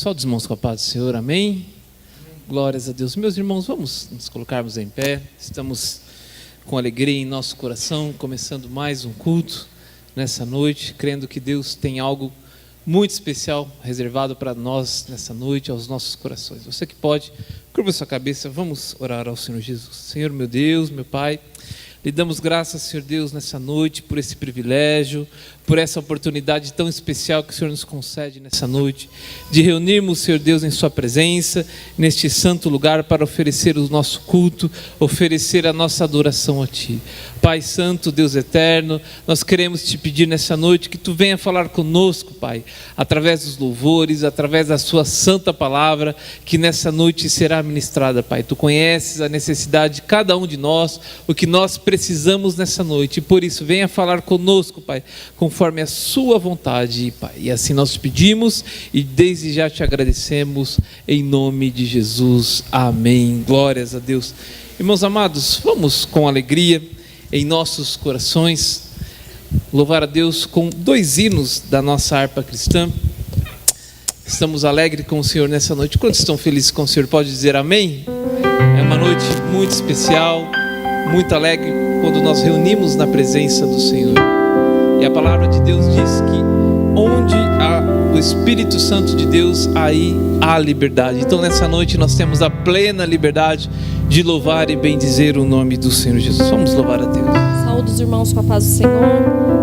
pessoal, dos irmãos com a paz do Senhor, amém? Glórias a Deus. Meus irmãos, vamos nos colocarmos em pé. Estamos com alegria em nosso coração, começando mais um culto nessa noite, crendo que Deus tem algo muito especial reservado para nós nessa noite, aos nossos corações. Você que pode, curva sua cabeça, vamos orar ao Senhor Jesus. Senhor, meu Deus, meu Pai, lhe damos graças, Senhor Deus, nessa noite, por esse privilégio, por essa oportunidade tão especial que o Senhor nos concede nessa noite, de reunirmos, Senhor Deus, em sua presença, neste santo lugar, para oferecer o nosso culto, oferecer a nossa adoração a Ti. Pai Santo, Deus Eterno, nós queremos Te pedir nessa noite que Tu venha falar conosco, Pai, através dos louvores, através da Sua santa palavra, que nessa noite será ministrada, Pai. Tu conheces a necessidade de cada um de nós, o que nós precisamos nessa noite, e por isso venha falar conosco, Pai, conforme a Sua vontade, Pai. E assim nós te pedimos e desde já te agradecemos, em nome de Jesus. Amém. Glórias a Deus. Irmãos amados, vamos com alegria em nossos corações louvar a Deus com 2 hinos da nossa harpa cristã. Estamos alegres com o Senhor nessa noite. Quantos estão felizes com o Senhor? Pode dizer amém? É uma noite muito especial, muito alegre, quando nós reunimos na presença do Senhor. E a palavra de Deus diz que onde há o Espírito Santo de Deus, aí há liberdade. Então nessa noite nós temos a plena liberdade de louvar e bendizer o nome do Senhor Jesus. Vamos louvar a Deus. Saúde os irmãos com a paz do Senhor.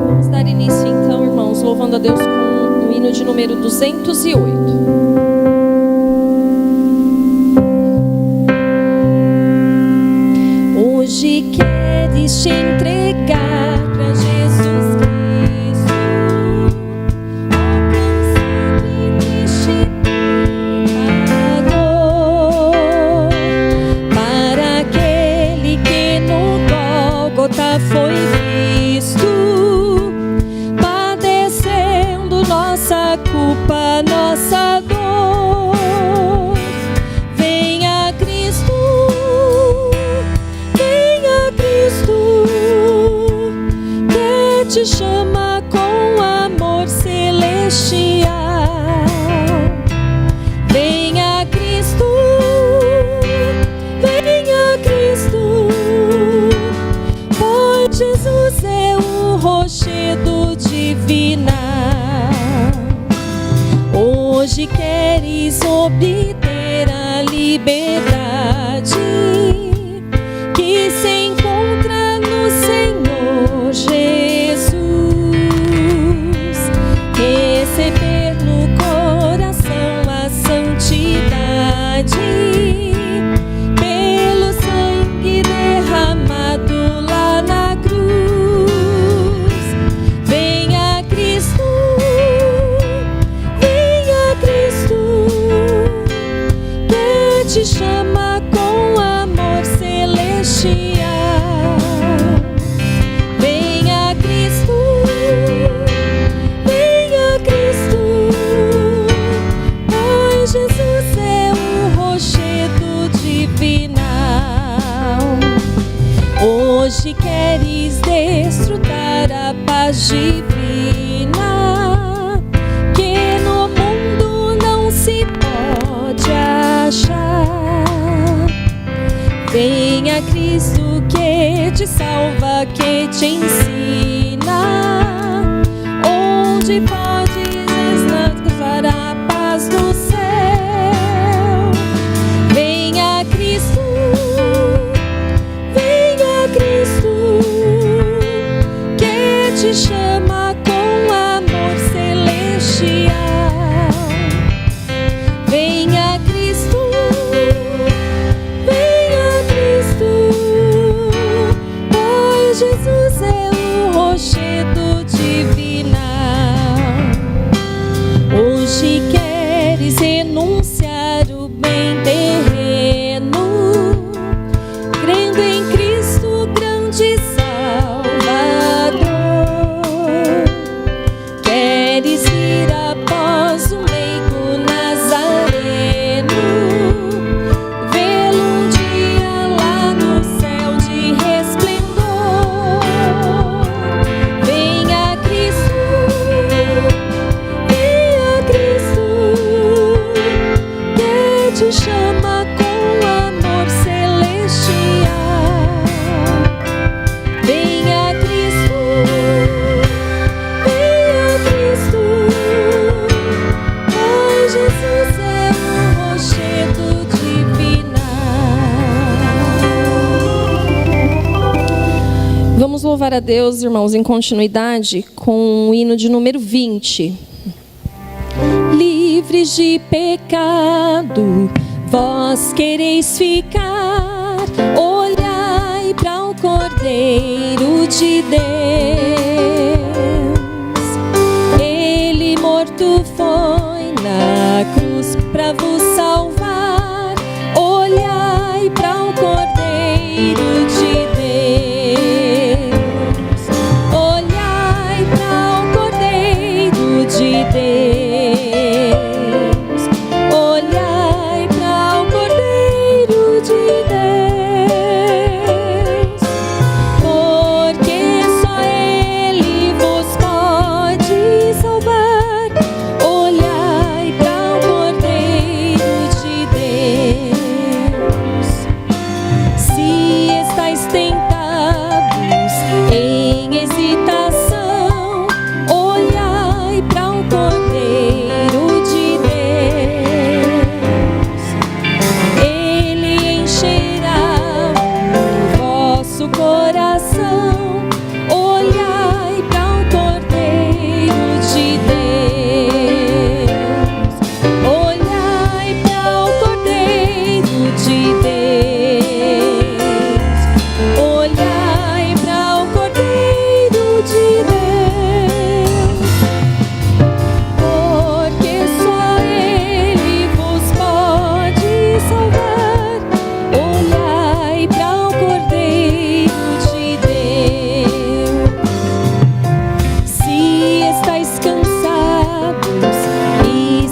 Vamos dar início então, irmãos, louvando a Deus com o hino de número 208. Hoje queres te entregar para Jesus Cristo, ó cansado deste pecador, para aquele que no Gólgota foi visto, padecendo nossa culpa, nossa dor. Venha Cristo, que te chama com amor celestial. Venha Cristo, pois Jesus é o rochedo divinal. Hoje queres obter a liberdade que se encontra no Senhor Jesus. Receber no coração a santidade pelo sangue derramado lá na cruz. Venha Cristo, que te chama com amor celestial. Venha Cristo, pois Jesus é o rochedo divinal. Hoje queres desfrutar a paz divina que no mundo não se pode achar. Venha Cristo que te salva, que te ensina onde podes gozar a paz do céu. Venha Cristo, que te chama com amor celestial. Venha Cristo, pois Jesus é o rochedo divinal. Hoje queres renunciar o bem terreno, crendo em Cristo, grande Salvador. Queres ir após o meigo Nazareno, vê-lo um dia lá no céu de resplendor. Venha Cristo, louvar a Deus, irmãos, em continuidade com o hino de número 20. Livres de pecado, vós quereis ficar, olhai para o Cordeiro de Deus. Ele morto foi na cruz para vos salvar, olhai para o Cordeiro de Deus. Olhai para o Cordeiro de Deus. Olhai para o Cordeiro de Deus, porque só Ele vos pode salvar. Olhai para o Cordeiro de Deus. Se estáis tentados em hesitação, olhai para o Cordeiro de Deus. Ele encherá o vosso coração. Olhai para o Cordeiro de Deus. Olhai para o Cordeiro de Deus. Olhai para o Cordeiro de Deus, porque só Ele vos pode salvar. Olhai para o Cordeiro de Deus. Se estáis cansados e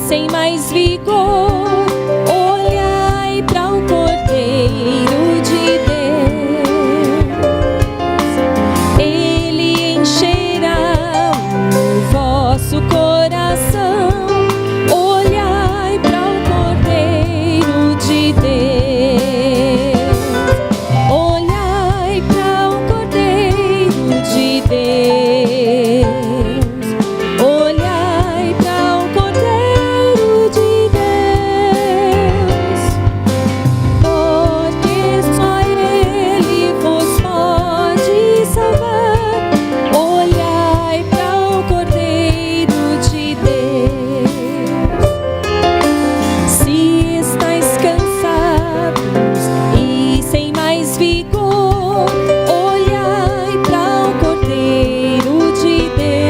sem mais vigor, olhai para o Cordeiro de Deus. Ele encherá o vosso coração. Olhai para o Cordeiro de Deus. Olhai para o Cordeiro de Deus. Olhai para o Cordeiro de Deus, porque só Ele vos pode salvar. Olhai para o Cordeiro de Deus. Se estáis cansados e sem mais vigor, olhai para o Cordeiro de Deus.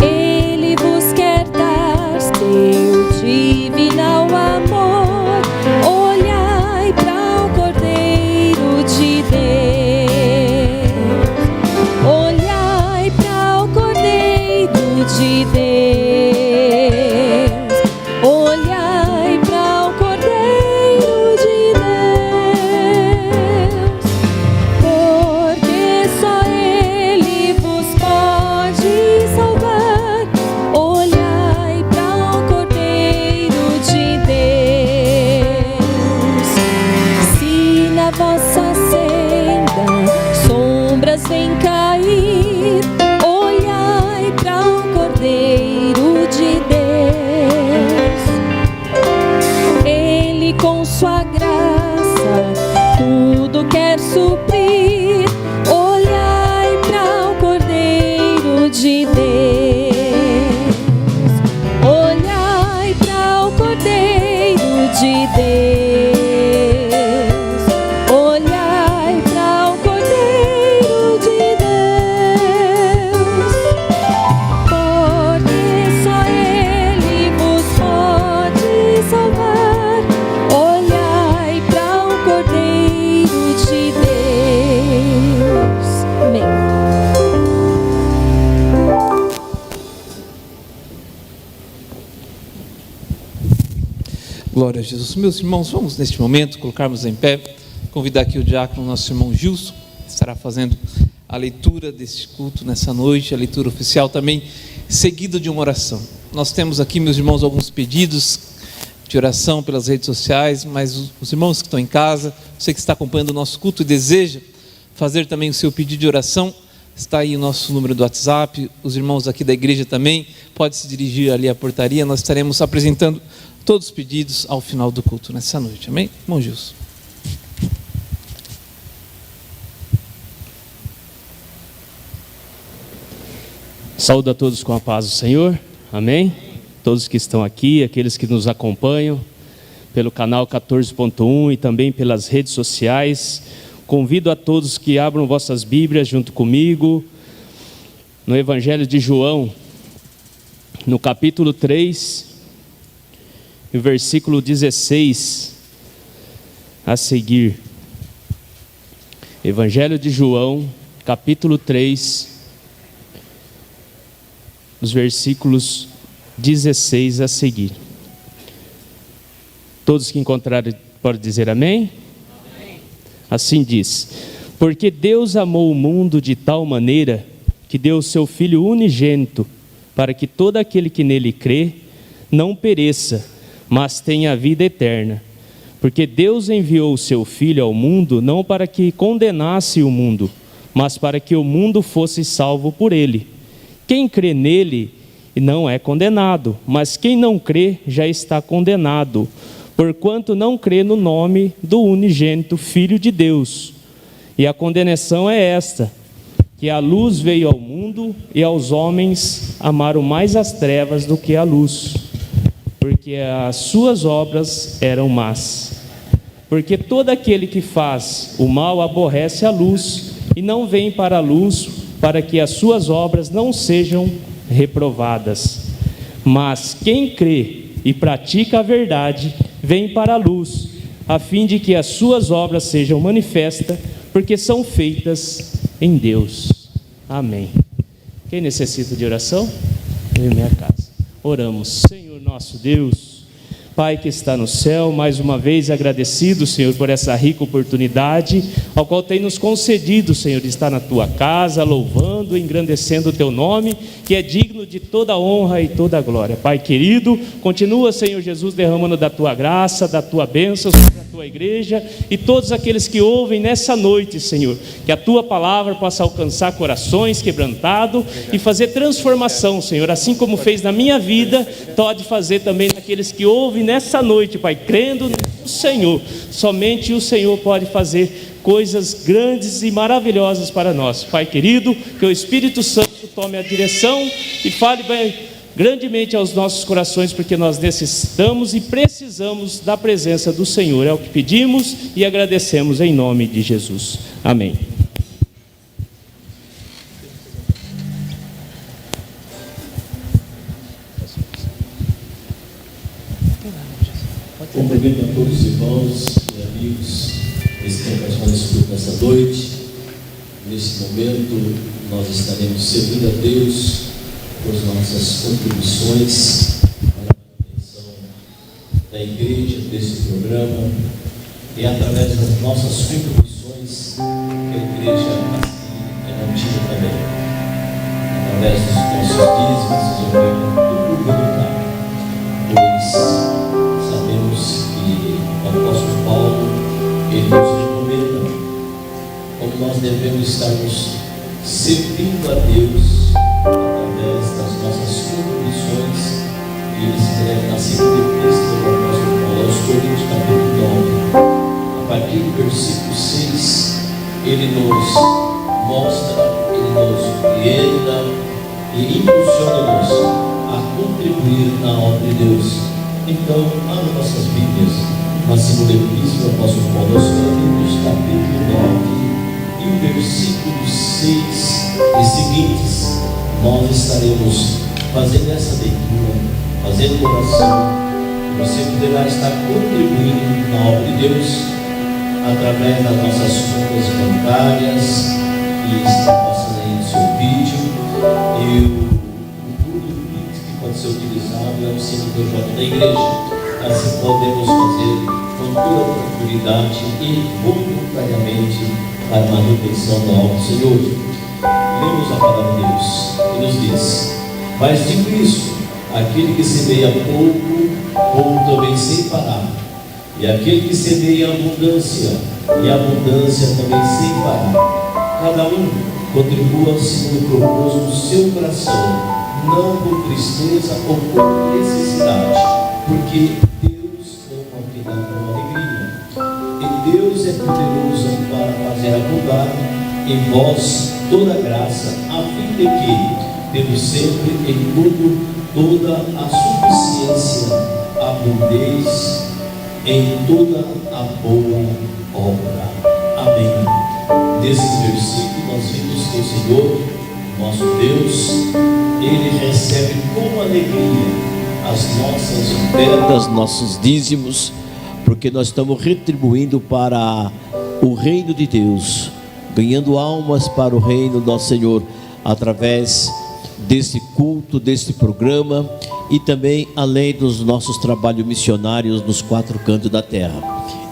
Ele vos quer dar seu divinal amor. Olhai para o Cordeiro de Deus. Olhai para o Cordeiro de Deus. Olhai para o Cordeiro de Deus, porque só Ele vos pode salvar. Olhai para o Cordeiro de Deus. Se na vossa senda sombras vêm cair, olhai para o Cordeiro de Deus. Ele com sua graça tudo quer suprir. Olhai para o Cordeiro de Deus. Olhai para o Cordeiro de Deus. Olhai para o Cordeiro de Deus, porque só Ele vos pode salvar. Olhai para o Cordeiro de Deus. Amém. Glória a Jesus. Meus irmãos, vamos neste momento colocarmos em pé, convidar aqui o diácono, nosso irmão Gilson, que estará fazendo a leitura deste culto nessa noite, a leitura oficial também, seguida de uma oração. Nós temos aqui, meus irmãos, alguns pedidos de oração pelas redes sociais, mas os irmãos que estão em casa, você que está acompanhando o nosso culto e deseja fazer também o seu pedido de oração, está aí o nosso número do WhatsApp, os irmãos aqui da igreja também, pode se dirigir ali à portaria, nós estaremos apresentando todos os pedidos ao final do culto nessa noite, amém? Irmão Gilson. Saúdo a todos com a paz do Senhor, amém? Todos que estão aqui, aqueles que nos acompanham pelo canal 14.1 e também pelas redes sociais. Convido a todos que abram vossas Bíblias junto comigo no Evangelho de João, no capítulo 3, no versículo 16 a seguir. Evangelho de João, capítulo 3, os versículos 16 a seguir. Todos que encontrarem podem dizer amém? Amém. Assim diz: porque Deus amou o mundo de tal maneira que deu o seu Filho unigênito, para que todo aquele que nele crê não pereça, mas tenha a vida eterna. Porque Deus enviou o seu Filho ao mundo não para que condenasse o mundo, mas para que o mundo fosse salvo por ele. Quem crê nele não é condenado, mas quem não crê já está condenado, porquanto não crê no nome do unigênito Filho de Deus. E a condenação é esta, que a luz veio ao mundo e aos homens amaram mais as trevas do que a luz, porque as suas obras eram más. Porque todo aquele que faz o mal aborrece a luz e não vem para a luz, para que as suas obras não sejam reprovadas. Mas quem crê e pratica a verdade, vem para a luz, a fim de que as suas obras sejam manifestas, porque são feitas em Deus. Amém. Quem necessita de oração? Eu e minha casa. Oramos. Senhor nosso Deus, Pai que está no céu, mais uma vez agradecido, Senhor, por essa rica oportunidade, ao qual tem nos concedido, Senhor, de estar na Tua casa, louvando e engrandecendo o Teu nome, que é digno de toda honra e toda glória. Pai querido, continua, Senhor Jesus, derramando da Tua graça, da Tua bênção sobre a Tua igreja e todos aqueles que ouvem nessa noite, Senhor, que a Tua palavra possa alcançar corações quebrantados e fazer transformação, Senhor, assim como fez na minha vida, pode fazer também naqueles que ouvem nessa noite, Pai, crendo no Senhor. Somente o Senhor pode fazer coisas grandes e maravilhosas para nós. Pai querido, que o Espírito Santo tome a direção e fale grandemente aos nossos corações, porque nós necessitamos e precisamos da presença do Senhor. É o que pedimos e agradecemos em nome de Jesus. Amém. Cumprimento a todos os irmãos e amigos que estão participando nessa noite. Nesse momento, nós estaremos servindo a Deus por nossas contribuições para a manutenção da igreja, desse programa, e através das nossas contribuições que a igreja assim é mantida também, através dos nossos dízimos, do voluntário, pois sabemos que o apóstolo Paulo, ele nos recomenda como nós devemos estarmos servindo a Deus através das nossas contribuições. E ele escreve na segunda epístola do apóstolo Paulo aos Coríntios, capítulo 9, a partir do versículo 6, ele nos mostra, ele nos orienta e impulsiona-nos a contribuir na obra de Deus. Então, abra nossas Bíblias na segunda epístola do apóstolo Paulo aos Coríntios, capítulo 9, e o versículo 6 e seguintes. Nós estaremos fazendo essa leitura, fazendo oração, e você poderá estar contribuindo na obra de Deus através das nossas contas bancárias, que está passando aí no seu vídeo, e o pode ser utilizado é o CNPJ da igreja. Assim podemos fazer com toda tranquilidade e voluntariamente para a manutenção da obra do Senhor. Lemos a palavra de Deus que nos diz: mas digo isso, aquele que semeia pouco também sem parar, e aquele que semeia abundância, e abundância também sem parar. Cada um contribua segundo o propósito do seu coração, não por tristeza ou por necessidade, porque Deus ama o que dá com alegria, e Deus é poderoso para fazer abundar em vós toda graça, a fim de que, tendo sempre em tudo toda a suficiência, abundez em toda a boa obra. Amém. Nesses versículos nós vimos que o Senhor, nosso Deus, Ele recebe com alegria as nossas ofertas, nossos dízimos, porque nós estamos retribuindo para o reino de Deus, ganhando almas para o reino do nosso Senhor, através desse culto, desse programa, e também além dos nossos trabalhos missionários nos 4 cantos da terra.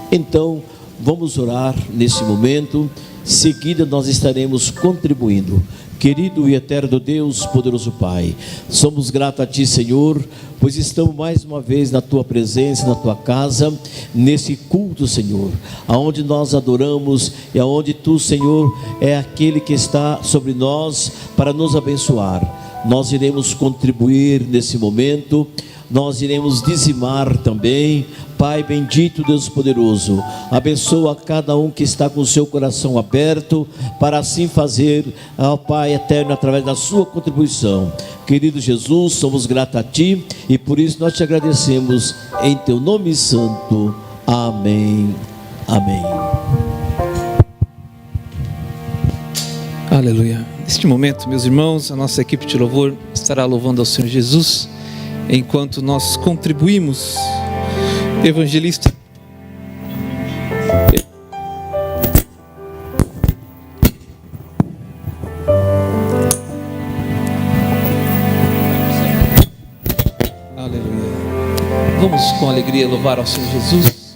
Então, vamos orar nesse momento, seguida nós estaremos contribuindo. Querido e eterno Deus, poderoso Pai, somos gratos a Ti, Senhor, pois estamos mais uma vez na Tua presença, na Tua casa, nesse culto, Senhor, aonde nós adoramos e aonde Tu, Senhor, é aquele que está sobre nós para nos abençoar. Nós iremos contribuir nesse momento, nós iremos dizimar também. Pai bendito, Deus poderoso, abençoa cada um que está com o seu coração aberto, para assim fazer, ó Pai eterno, através da sua contribuição. Querido Jesus, somos gratos a Ti, e por isso nós te agradecemos, em Teu nome santo. Amém. Amém. Aleluia. Neste momento, meus irmãos, a nossa equipe de louvor estará louvando ao Senhor Jesus, enquanto nós contribuímos. Evangelista. Aleluia. Vamos com alegria louvar ao Senhor Jesus.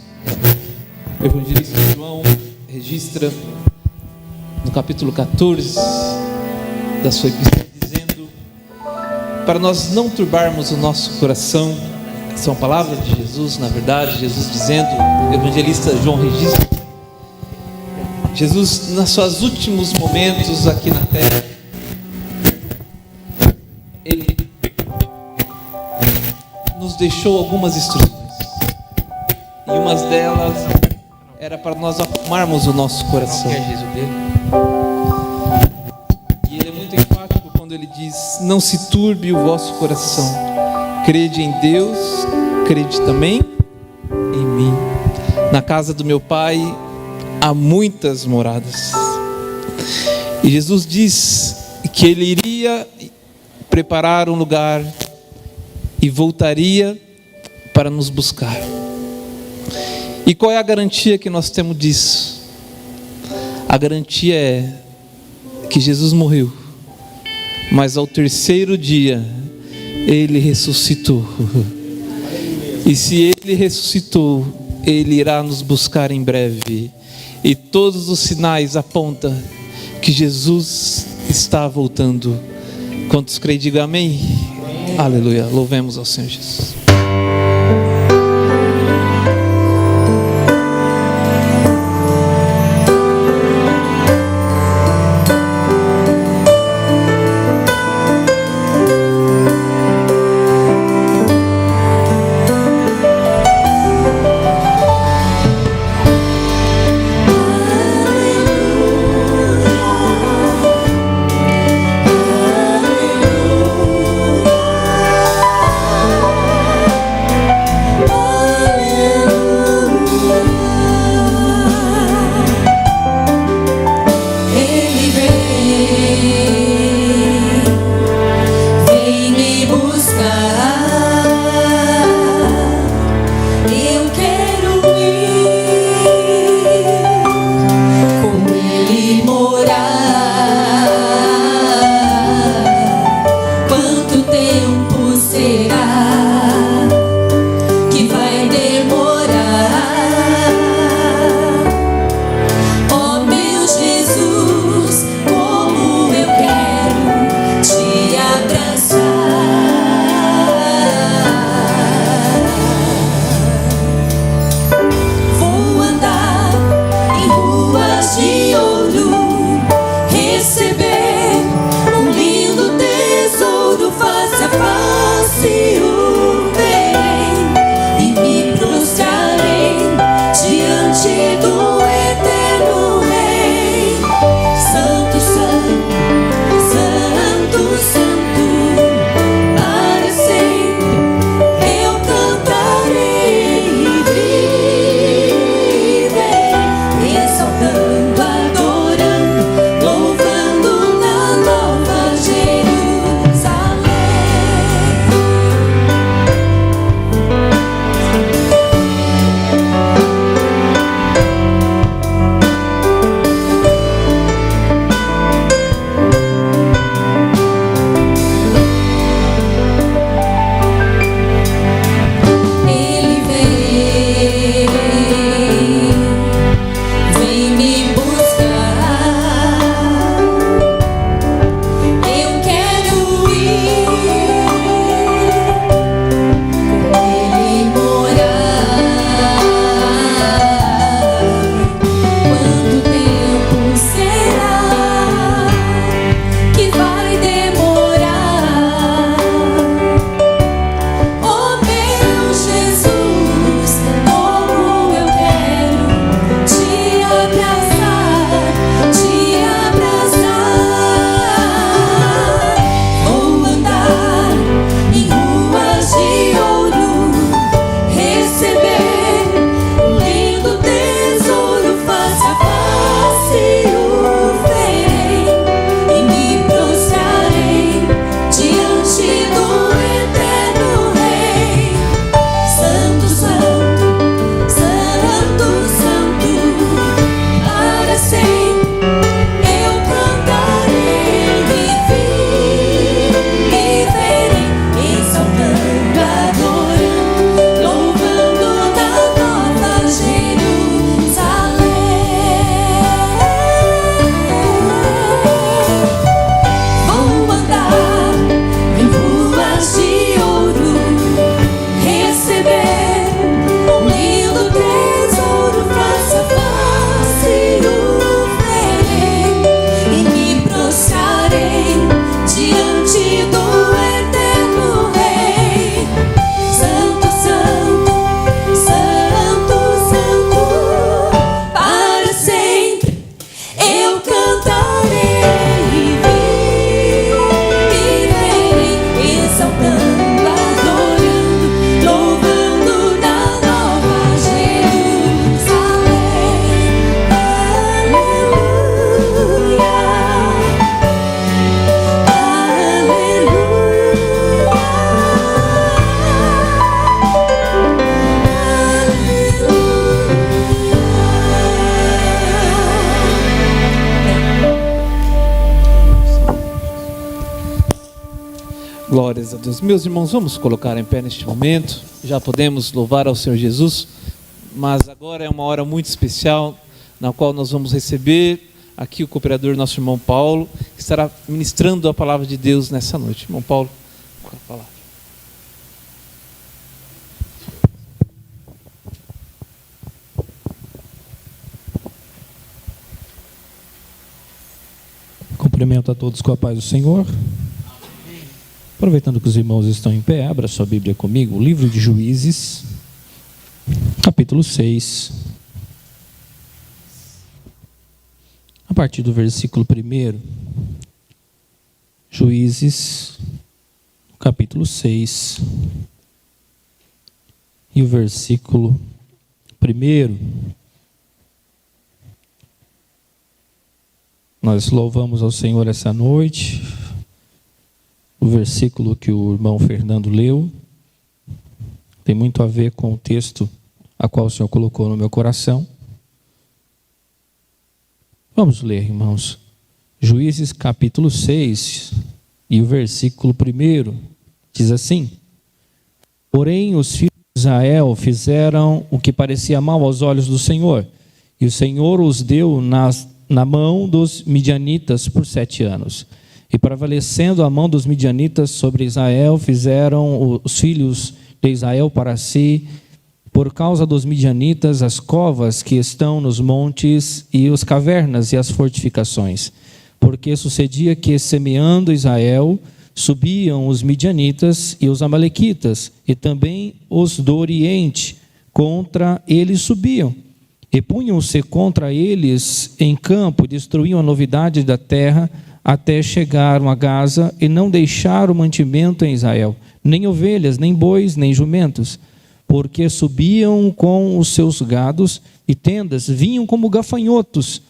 O evangelista João registra no capítulo 14 da sua epístola, dizendo para nós não turbarmos o nosso coração. São palavras de Jesus, na verdade, Jesus dizendo, o evangelista João registra, Jesus, nos seus últimos momentos aqui na terra, Ele nos deixou algumas instruções, e uma delas era para nós acalmarmos o nosso coração. E Ele é muito enfático quando Ele diz, não se turbe o vosso coração. Crede em Deus, crede também em mim. Na casa do meu Pai há muitas moradas. E Jesus diz que Ele iria preparar um lugar e voltaria para nos buscar. E qual é a garantia que nós temos disso? A garantia é que Jesus morreu, mas ao 3º dia Ele ressuscitou. E se Ele ressuscitou, Ele irá nos buscar em breve. E todos os sinais apontam que Jesus está voltando. Quantos creem, digam amém? Aleluia, louvemos ao Senhor Jesus. Receber um lindo tesouro face a face. Glórias a Deus. Meus irmãos, vamos colocar em pé neste momento. Já podemos louvar ao Senhor Jesus, mas agora é uma hora muito especial, na qual nós vamos receber aqui o cooperador, nosso irmão Paulo, que estará ministrando a palavra de Deus nessa noite. Irmão Paulo, com a palavra. Cumprimento a todos com a paz do Senhor. Aproveitando que os irmãos estão em pé, abra sua Bíblia comigo, o livro de Juízes, capítulo 6. A partir do versículo 1. Juízes, capítulo 6. E o versículo 1. Nós louvamos ao Senhor essa noite. O versículo que o irmão Fernando leu tem muito a ver com o texto a qual o Senhor colocou no meu coração. Vamos ler, irmãos. Juízes capítulo 6 e o versículo 1 diz assim: Porém os filhos de Israel fizeram o que parecia mal aos olhos do Senhor, e o Senhor os deu na mão dos midianitas por 7 anos. E prevalecendo a mão dos midianitas sobre Israel, fizeram os filhos de Israel para si, por causa dos midianitas, as covas que estão nos montes e as cavernas e as fortificações. Porque sucedia que, semeando Israel, subiam os midianitas e os amalequitas, e também os do Oriente, contra eles subiam. E punham-se contra eles em campo, destruíam a novidade da terra, até chegaram a Gaza, e não deixaram mantimento em Israel, nem ovelhas, nem bois, nem jumentos, porque subiam com os seus gados e tendas, vinham como gafanhotos,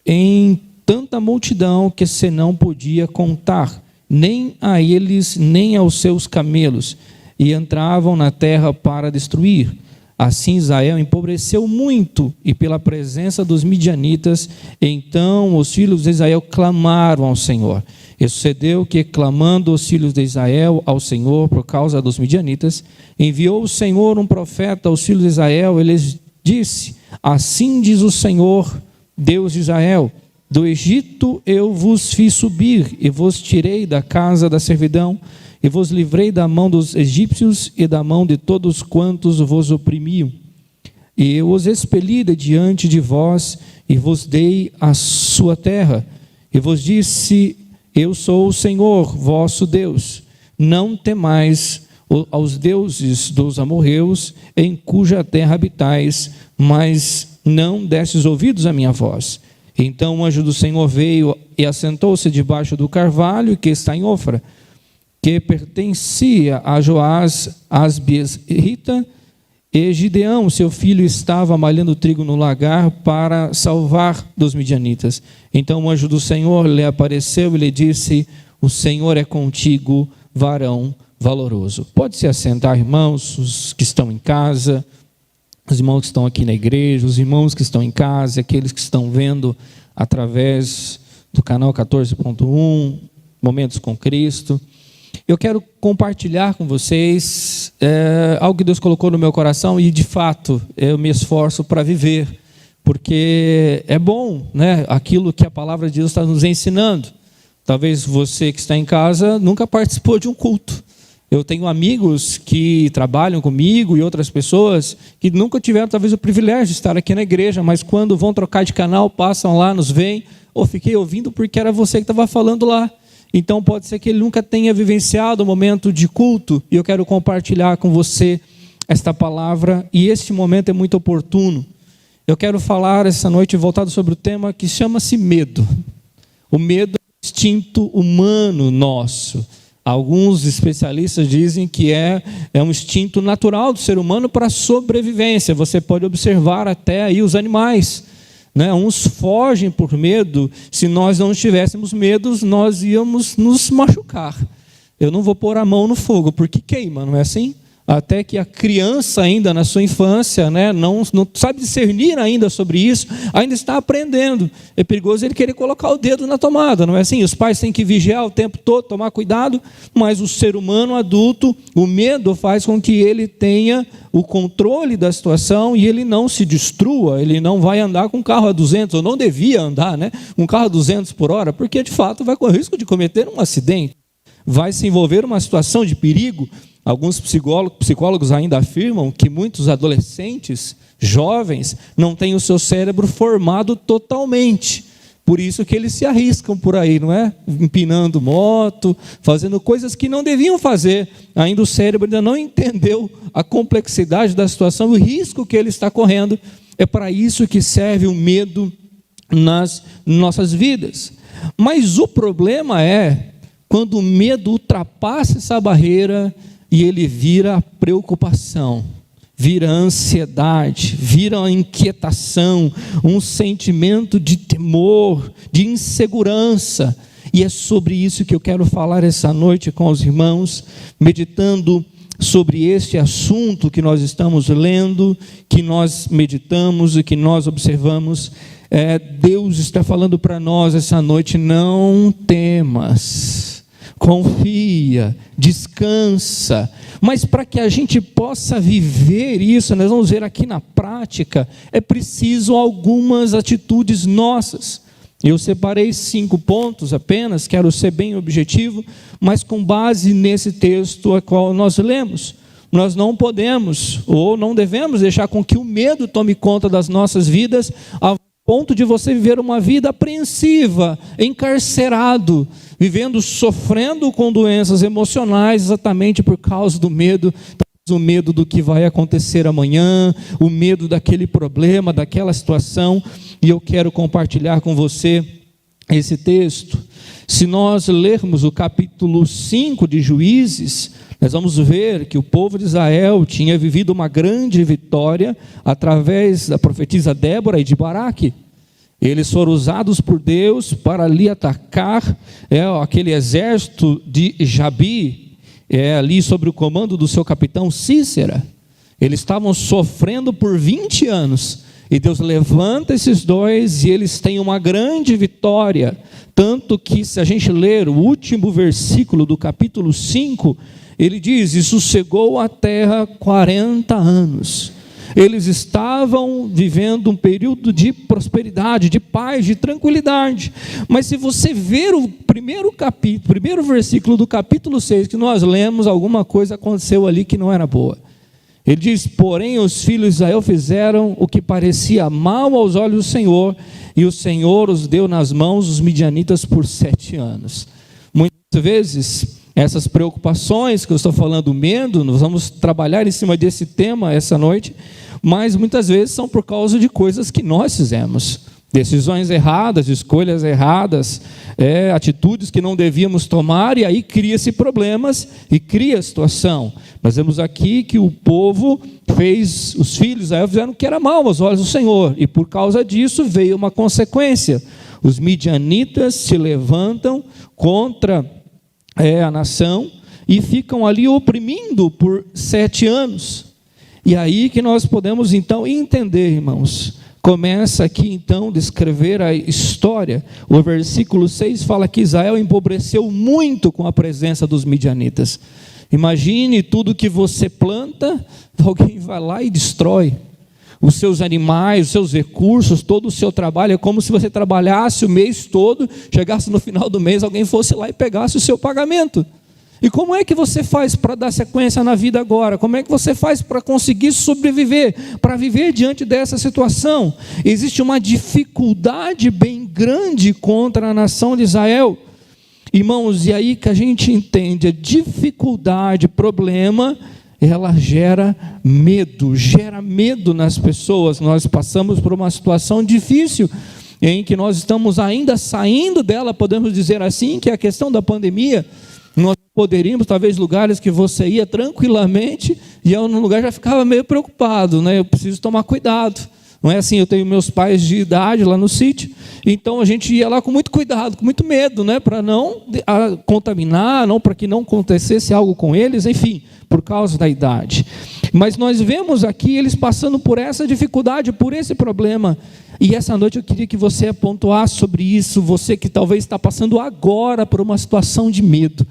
em tanta multidão que se não podia contar, nem a eles, nem aos seus camelos, e entravam na terra para destruir. Assim Israel empobreceu muito, e pela presença dos midianitas, então os filhos de Israel clamaram ao Senhor. E sucedeu que, clamando os filhos de Israel ao Senhor por causa dos midianitas, enviou o Senhor um profeta aos filhos de Israel, e lhes disse: Assim diz o Senhor, Deus de Israel: Do Egito eu vos fiz subir, e vos tirei da casa da servidão, e vos livrei da mão dos egípcios e da mão de todos quantos vos oprimiam. E eu os expeli de diante de vós, e vos dei a sua terra. E vos disse: Eu sou o Senhor, vosso Deus. Não temais aos deuses dos amorreus, em cuja terra habitais, mas não destes ouvidos à minha voz. Então o anjo do Senhor veio e assentou-se debaixo do carvalho que está em Ofra, que pertencia a Joás Asbiesrita, e Gideão, seu filho, estava malhando trigo no lagar para salvar dos midianitas. Então o anjo do Senhor lhe apareceu e lhe disse: O Senhor é contigo, varão valoroso. Pode se assentar, irmãos, os que estão em casa, os irmãos que estão aqui na igreja, os irmãos que estão em casa, aqueles que estão vendo através do canal 14.1, Momentos com Cristo. Eu quero compartilhar com vocês algo que Deus colocou no meu coração e, de fato, eu me esforço para viver, porque é bom, né, aquilo que a palavra de Deus está nos ensinando. Talvez você que está em casa nunca participou de um culto. Eu tenho amigos que trabalham comigo e outras pessoas que nunca tiveram talvez o privilégio de estar aqui na igreja, mas quando vão trocar de canal, passam lá, nos veem, ou fiquei ouvindo porque era você que estava falando lá. Então pode ser que ele nunca tenha vivenciado o momento de culto, e eu quero compartilhar com você esta palavra, e este momento é muito oportuno. Eu quero falar essa noite voltado sobre o tema que chama-se medo. O medo é um instinto humano nosso. Alguns especialistas dizem que é um instinto natural do ser humano para a sobrevivência. Você pode observar até aí os animais, né? Uns fogem por medo. Se nós não tivéssemos medos, nós íamos nos machucar. Eu não vou pôr a mão no fogo porque queima, não é assim? até que a criança ainda na sua infância, né, não sabe discernir ainda sobre isso, ainda está aprendendo. É perigoso ele querer colocar o dedo na tomada, não é assim? Os pais têm que vigiar o tempo todo, tomar cuidado, mas o ser humano adulto, o medo faz com que ele tenha o controle da situação e ele não se destrua, ele não vai andar com um carro a 200, ou não devia andar, né, um carro a 200 por hora, porque de fato vai correr o risco de cometer um acidente, vai se envolver numa situação de perigo. Alguns psicólogos ainda afirmam que muitos adolescentes, jovens, não têm o seu cérebro formado totalmente. Por isso que eles se arriscam por aí, não é? Empinando moto, fazendo coisas que não deviam fazer. Ainda o cérebro ainda não entendeu a complexidade da situação, o risco que ele está correndo. É para isso que serve o medo nas nossas vidas. Mas o problema é quando o medo ultrapassa essa barreira e ele vira preocupação, vira ansiedade, vira inquietação, um sentimento de temor, de insegurança. E é sobre isso que eu quero falar essa noite com os irmãos, meditando sobre este assunto que nós estamos lendo, que nós meditamos e que nós observamos. Deus está falando para nós essa noite: não temas. Confia, descansa. Mas para que a gente possa viver isso, nós vamos ver aqui na prática, é preciso algumas atitudes nossas. Eu separei 5 pontos apenas, quero ser bem objetivo, mas com base nesse texto a qual nós lemos. Nós não podemos ou não devemos deixar com que o medo tome conta das nossas vidas, a ponto de você viver uma vida apreensiva, encarcerado, vivendo, sofrendo com doenças emocionais, exatamente por causa do medo, o medo do que vai acontecer amanhã, o medo daquele problema, daquela situação. E eu quero compartilhar com você esse texto. Se nós lermos o capítulo 5 de Juízes, nós vamos ver que o povo de Israel tinha vivido uma grande vitória através da profetisa Débora e de Baraque. Eles foram usados por Deus para ali atacar aquele exército de Jabi, ali sob o comando do seu capitão Cícera. Eles estavam sofrendo por 20 anos, e Deus levanta esses dois e eles têm uma grande vitória, tanto que se a gente ler o último versículo do capítulo 5, ele diz: e sossegou a terra 40 anos. Eles estavam vivendo um período de prosperidade, de paz, de tranquilidade. Mas se você ver o primeiro versículo do capítulo 6 que nós lemos, alguma coisa aconteceu ali que não era boa. Ele diz: porém os filhos de Israel fizeram o que parecia mal aos olhos do Senhor, e o Senhor os deu nas mãos dos midianitas por 7 anos. Muitas vezes essas preocupações que eu estou falando, o medo, nós vamos trabalhar em cima desse tema essa noite, mas muitas vezes são por causa de coisas que nós fizemos, decisões erradas, escolhas erradas, atitudes que não devíamos tomar, e aí cria-se problemas e cria a situação. Nós vemos aqui que o povo fez, os filhos de Israel fizeram o que era mal aos olhos do Senhor, e por causa disso veio uma consequência. Os midianitas se levantam contra a nação e ficam ali oprimindo por 7 anos. E aí que nós podemos então entender, irmãos. Começa aqui então a descrever a história. O versículo 6 fala que Israel empobreceu muito com a presença dos midianitas. Imagine tudo que você planta, alguém vai lá e destrói. Os seus animais, os seus recursos, todo o seu trabalho. É como se você trabalhasse o mês todo, chegasse no final do mês, alguém fosse lá e pegasse o seu pagamento. E como é que você faz para dar sequência na vida agora? Como é que você faz para conseguir sobreviver, para viver diante dessa situação? Existe uma dificuldade bem grande contra a nação de Israel. Irmãos, e aí que a gente entende a dificuldade, problema, ela gera medo nas pessoas. Nós passamos por uma situação difícil, em que nós estamos ainda saindo dela, podemos dizer assim, que é a questão da pandemia. Nós poderíamos, talvez, lugares que você ia tranquilamente, e eu no lugar já ficava meio preocupado, né? Eu preciso tomar cuidado, Não é assim, eu tenho meus pais de idade lá no sítio, então a gente ia lá com muito cuidado, com muito medo, né, para não contaminar, não, para que não acontecesse algo com eles, enfim, por causa da idade. Mas nós vemos aqui eles passando por essa dificuldade, por esse problema. E essa noite eu queria que você pontuasse sobre isso, você que talvez está passando agora por uma situação de medo,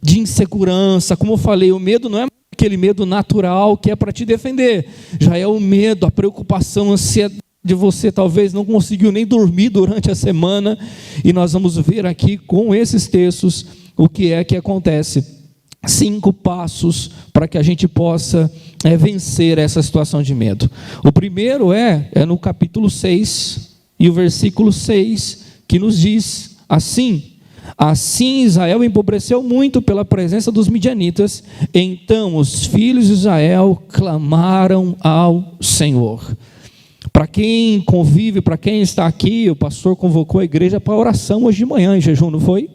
de insegurança. Como eu falei, o medo não é aquele medo natural que é para te defender, já é o medo, a preocupação, a ansiedade de você talvez não conseguiu nem dormir durante a semana, e nós vamos ver aqui com esses textos o que é que acontece. 5 passos para que a gente possa vencer essa situação de medo. O primeiro é no capítulo 6 e o versículo 6, que nos diz assim: assim Israel empobreceu muito pela presença dos midianitas, então os filhos de Israel clamaram ao Senhor. Para quem convive, para quem está aqui, o pastor convocou a igreja para oração hoje de manhã em jejum, não foi?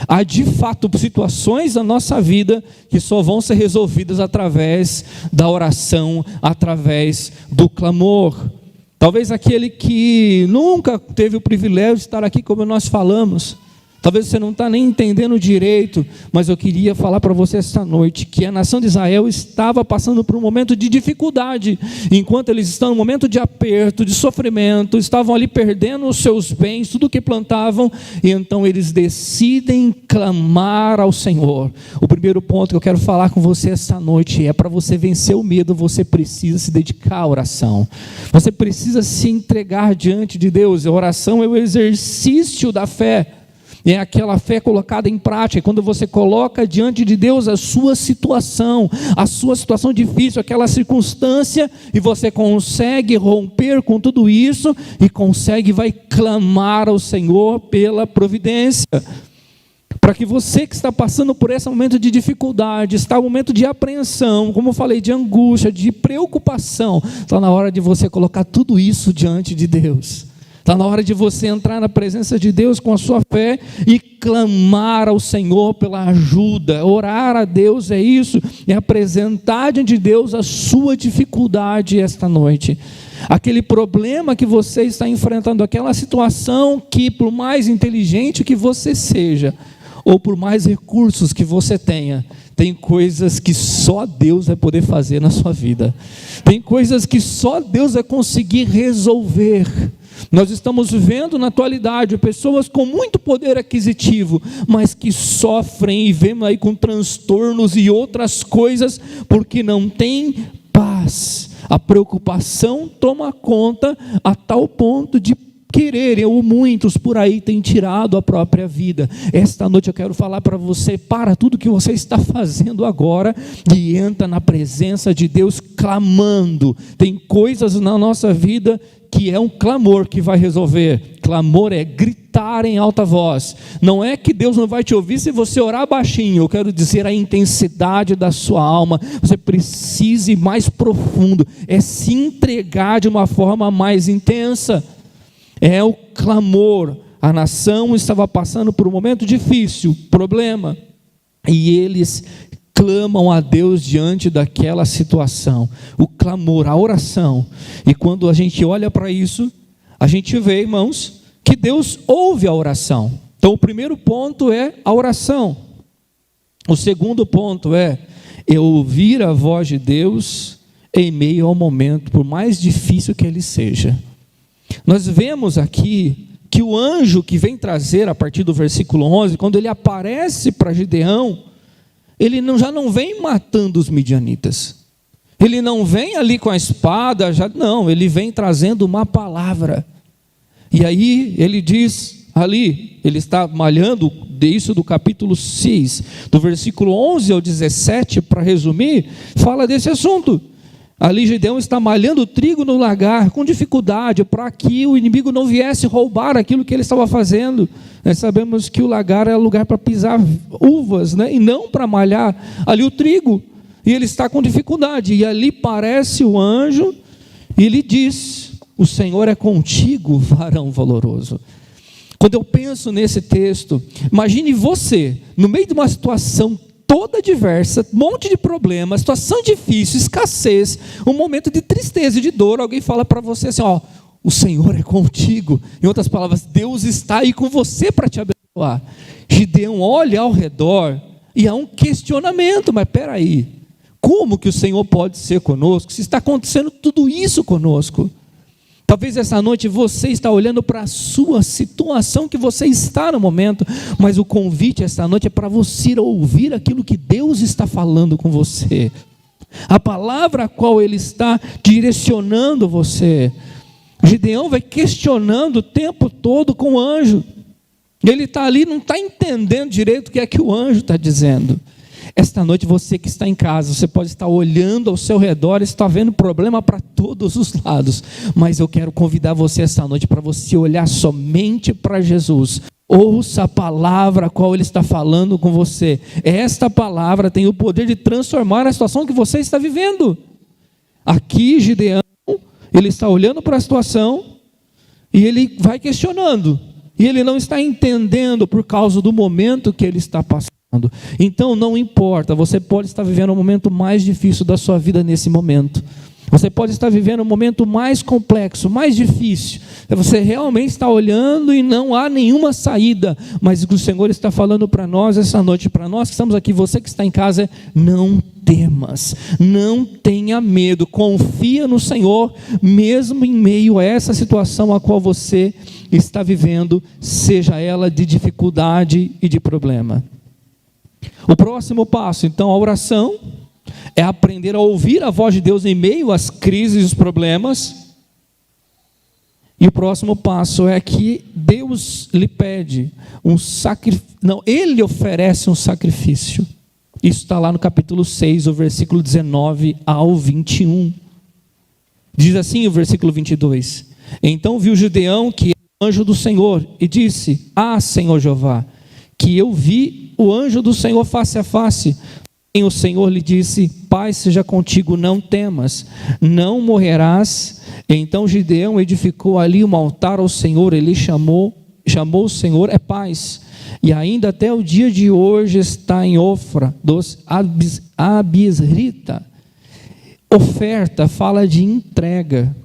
Há de fato situações na nossa vida que só vão ser resolvidas através da oração, através do clamor. Talvez aquele que nunca teve o privilégio de estar aqui, como nós falamos, talvez você não está nem entendendo direito, mas eu queria falar para você esta noite que a nação de Israel estava passando por um momento de dificuldade, enquanto eles estão no momento de aperto, de sofrimento, estavam ali perdendo os seus bens, tudo que plantavam, e então eles decidem clamar ao Senhor. O primeiro ponto que eu quero falar com você esta noite é: para você vencer o medo, você precisa se dedicar à oração, você precisa se entregar diante de Deus. A oração é o exercício da fé. É aquela fé colocada em prática, quando você coloca diante de Deus a sua situação difícil, aquela circunstância, e você consegue romper com tudo isso, e vai clamar ao Senhor pela providência. Para que você que está passando por esse momento de dificuldade, está um momento de apreensão, como eu falei, de angústia, de preocupação, está na hora de você colocar tudo isso diante de Deus. Está na hora de você entrar na presença de Deus com a sua fé e clamar ao Senhor pela ajuda. Orar a Deus é isso, é apresentar diante de Deus a sua dificuldade esta noite. Aquele problema que você está enfrentando, aquela situação que, por mais inteligente que você seja, ou por mais recursos que você tenha, tem coisas que só Deus vai poder fazer na sua vida. Tem coisas que só Deus vai conseguir resolver. Nós estamos vendo na atualidade pessoas com muito poder aquisitivo, mas que sofrem e vemos aí com transtornos e outras coisas, porque não tem paz. A preocupação toma conta a tal ponto de quererem, ou muitos por aí têm tirado a própria vida. Esta noite eu quero falar para você: para tudo que você está fazendo agora e entra na presença de Deus clamando. Tem coisas na nossa vida que é um clamor que vai resolver. Clamor é gritar em alta voz. Não é que Deus não vai te ouvir se você orar baixinho. Eu quero dizer a intensidade da sua alma. Você precisa ir mais profundo. É se entregar de uma forma mais intensa. É o clamor. A nação estava passando por um momento difícil, problema, e eles clamam a Deus diante daquela situação. O clamor, a oração. E quando a gente olha para isso, a gente vê, irmãos, que Deus ouve a oração. Então o primeiro ponto é a oração. O segundo ponto é ouvir a voz de Deus em meio ao momento, por mais difícil que ele seja. Nós vemos aqui que o anjo que vem trazer, a partir do versículo 11, quando ele aparece para Gideão, ele já não vem matando os midianitas, ele não vem ali com a espada, não, ele vem trazendo uma palavra. E aí ele diz ali, ele está malhando isso do capítulo 6, do versículo 11 ao 17, para resumir, fala desse assunto. Ali Gideão está malhando trigo no lagar, com dificuldade, para que o inimigo não viesse roubar aquilo que ele estava fazendo. Nós sabemos que o lagar é lugar para pisar uvas, né? E não para malhar ali o trigo. E ele está com dificuldade, e ali aparece o anjo, e ele diz: o Senhor é contigo, varão valoroso. Quando eu penso nesse texto, imagine você, no meio de uma situação toda diversa, um monte de problemas, situação difícil, escassez, um momento de tristeza e de dor, alguém fala para você assim: ó, o Senhor é contigo. Em outras palavras, Deus está aí com você para te abençoar. Gideão olha ao redor e há um questionamento, mas peraí, como que o Senhor pode ser conosco, se está acontecendo tudo isso conosco? Talvez essa noite você está olhando para a sua situação que você está no momento, mas o convite essa noite é para você ouvir aquilo que Deus está falando com você, a palavra a qual Ele está direcionando você. Gideão vai questionando o tempo todo com o anjo, ele está ali, não está entendendo direito o que é que o anjo está dizendo. Esta noite você que está em casa, você pode estar olhando ao seu redor, está vendo problema para todos os lados, mas eu quero convidar você esta noite para você olhar somente para Jesus. Ouça a palavra a qual Ele está falando com você. Esta palavra tem o poder de transformar a situação que você está vivendo. Aqui Gideão, ele está olhando para a situação e ele vai questionando, e ele não está entendendo por causa do momento que ele está passando. Então não importa, você pode estar vivendo o momento mais difícil da sua vida nesse momento, você pode estar vivendo um momento mais complexo, mais difícil, você realmente está olhando e não há nenhuma saída, mas o que o Senhor está falando para nós essa noite, para nós que estamos aqui, você que está em casa, é: não temas, não tenha medo, confia no Senhor, mesmo em meio a essa situação a qual você está vivendo, seja ela de dificuldade e de problema. O próximo passo, então, a oração, é aprender a ouvir a voz de Deus em meio às crises e os problemas. E o próximo passo é que Deus lhe pede um sacrifício, não, Ele oferece um sacrifício. Isso está lá no capítulo 6, o versículo 19 ao 21. Diz assim o versículo 22: Então viu Gideão que era o anjo do Senhor e disse: Ah, Senhor Jeová, que eu vi o anjo do Senhor face a face. E o Senhor lhe disse: Paz seja contigo, não temas, não morrerás. Então Gideão edificou ali um altar ao Senhor, ele chamou o Senhor é paz. E ainda até o dia de hoje está em Ofra dos Abisrita. Oferta fala de entrega.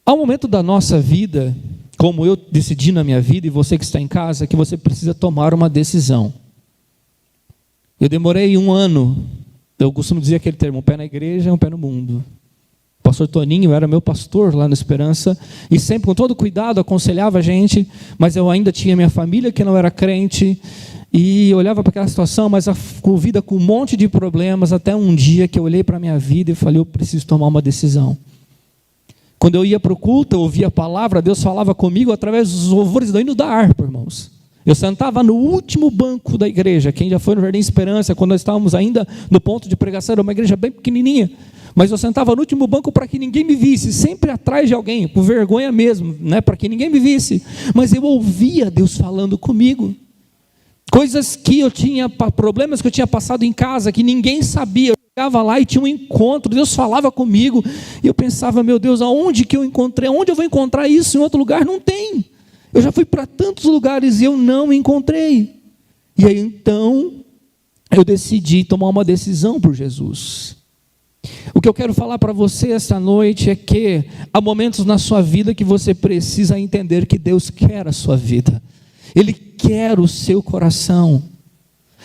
Há um momento da nossa vida, como eu decidi na minha vida, e você que está em casa, que você precisa tomar uma decisão. Eu demorei 1 ano, eu costumo dizer aquele termo: um pé na igreja e um pé no mundo. O pastor Toninho era meu pastor lá na Esperança, e sempre com todo cuidado aconselhava a gente, mas eu ainda tinha minha família que não era crente, e olhava para aquela situação, mas a vida com um monte de problemas, até um dia que eu olhei para a minha vida e falei: eu preciso tomar uma decisão. Quando eu ia para o culto, eu ouvia a palavra, Deus falava comigo através dos louvores do hino da harpa, irmãos. Eu sentava no último banco da igreja. Quem já foi no Jardim Esperança, quando nós estávamos ainda no ponto de pregação, era uma igreja bem pequenininha, mas eu sentava no último banco para que ninguém me visse, sempre atrás de alguém, com vergonha mesmo, né, para que ninguém me visse, mas eu ouvia Deus falando comigo, coisas que eu tinha, problemas que eu tinha passado em casa, que ninguém sabia. Eu chegava lá e tinha um encontro, Deus falava comigo, e eu pensava: meu Deus, aonde que eu encontrei, aonde eu vou encontrar isso em outro lugar? Não tem. Eu já fui para tantos lugares e eu não encontrei. E aí então eu decidi tomar uma decisão por Jesus. O que eu quero falar para você esta noite é que há momentos na sua vida que você precisa entender que Deus quer a sua vida. Ele quer o seu coração.